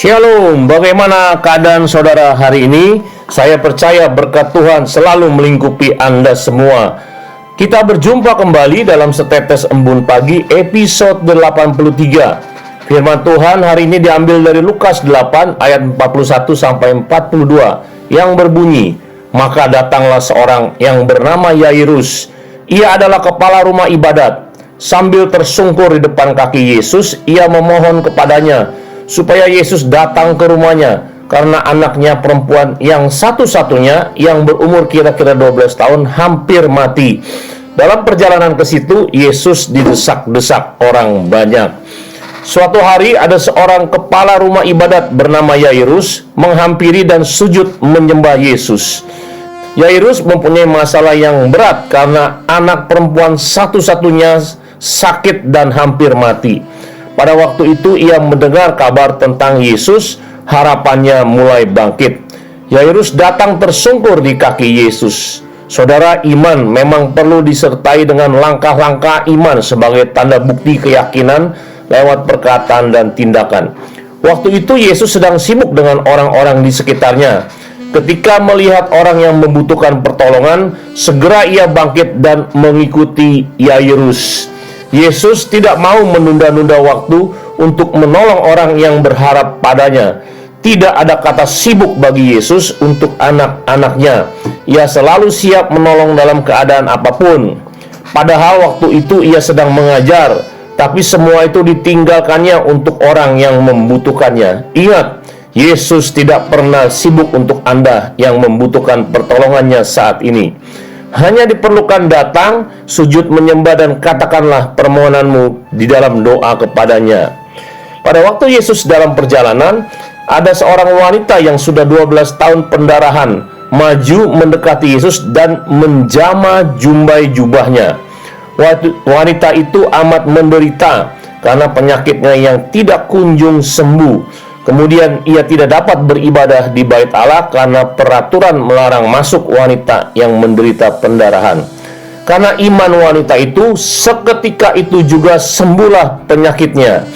Shalom, bagaimana keadaan saudara hari ini? Saya percaya berkat Tuhan selalu melingkupi Anda semua. Kita berjumpa kembali dalam Setetes Embun Pagi episode 83. Firman Tuhan hari ini diambil dari Lukas 8 ayat 41-42 yang berbunyi, "Maka datanglah seorang yang bernama Yairus. Ia adalah kepala rumah ibadat. Sambil tersungkur di depan kaki Yesus, ia memohon kepadanya supaya Yesus datang ke rumahnya karena anaknya perempuan yang satu-satunya yang berumur kira-kira 12 tahun hampir mati. Dalam perjalanan ke situ, Yesus didesak-desak orang banyak. Suatu hari ada seorang kepala rumah ibadat bernama Yairus menghampiri dan sujud menyembah Yesus. Yairus mempunyai masalah yang berat karena anak perempuan satu-satunya sakit dan hampir mati. Pada waktu itu ia mendengar kabar tentang Yesus, harapannya mulai bangkit. Yairus datang tersungkur di kaki Yesus. Saudara, iman memang perlu disertai dengan langkah-langkah iman sebagai tanda bukti keyakinan lewat perkataan dan tindakan. Waktu itu Yesus sedang sibuk dengan orang-orang di sekitarnya. Ketika melihat orang yang membutuhkan pertolongan, segera ia bangkit dan mengikuti Yairus. Yesus tidak mau menunda-nunda waktu untuk menolong orang yang berharap padanya. Tidak ada kata sibuk bagi Yesus untuk anak-anaknya. Ia selalu siap menolong dalam keadaan apapun. Padahal waktu itu ia sedang mengajar, tapi semua itu ditinggalkannya untuk orang yang membutuhkannya. Ingat, Yesus tidak pernah sibuk untuk Anda yang membutuhkan pertolongannya saat ini. Hanya diperlukan datang, sujud menyembah dan katakanlah permohonanmu di dalam doa kepadanya. Pada waktu Yesus dalam perjalanan, ada seorang wanita yang sudah 12 tahun pendarahan maju mendekati Yesus dan menjamah jumbai jubahnya. Wanita itu amat menderita karena penyakitnya yang tidak kunjung sembuh. Kemudian ia tidak dapat beribadah di bait Allah karena peraturan melarang masuk wanita yang menderita pendarahan. Karena iman wanita itu, seketika itu juga sembuhlah penyakitnya.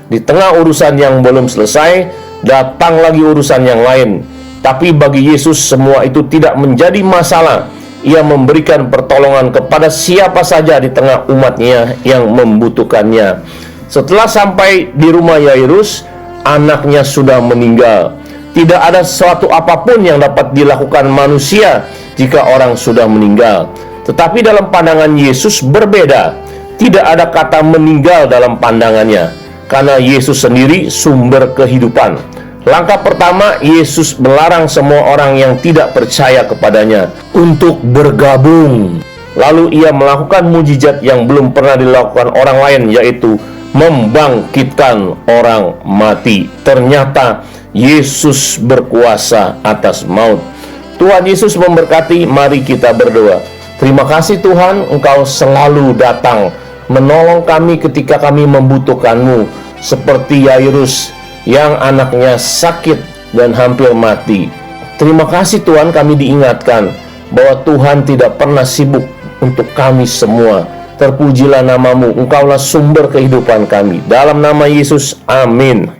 Di tengah urusan yang belum selesai, datang lagi urusan yang lain. Tapi bagi Yesus semua itu tidak menjadi masalah. Ia memberikan pertolongan kepada siapa saja di tengah umatnya yang membutuhkannya. Setelah sampai di rumah Yairus, anaknya sudah meninggal. Tidak ada sesuatu apapun yang dapat dilakukan manusia jika orang sudah meninggal. Tetapi dalam pandangan Yesus berbeda. Tidak ada kata meninggal dalam pandangannya, karena Yesus sendiri sumber kehidupan. Langkah pertama, Yesus melarang semua orang yang tidak percaya kepadanya untuk bergabung. Lalu ia melakukan mujizat yang belum pernah dilakukan orang lain, yaitu membangkitkan orang mati. Ternyata Yesus berkuasa atas maut. Tuhan Yesus memberkati. Mari kita berdoa. Terima kasih Tuhan, Engkau selalu datang menolong kami ketika kami membutuhkan-Mu, seperti Yairus yang anaknya sakit dan hampir mati. Terima kasih Tuhan, kami diingatkan bahwa Tuhan tidak pernah sibuk untuk kami semua. Terpujilah namamu, Engkaulah sumber kehidupan kami. Dalam nama Yesus, amin.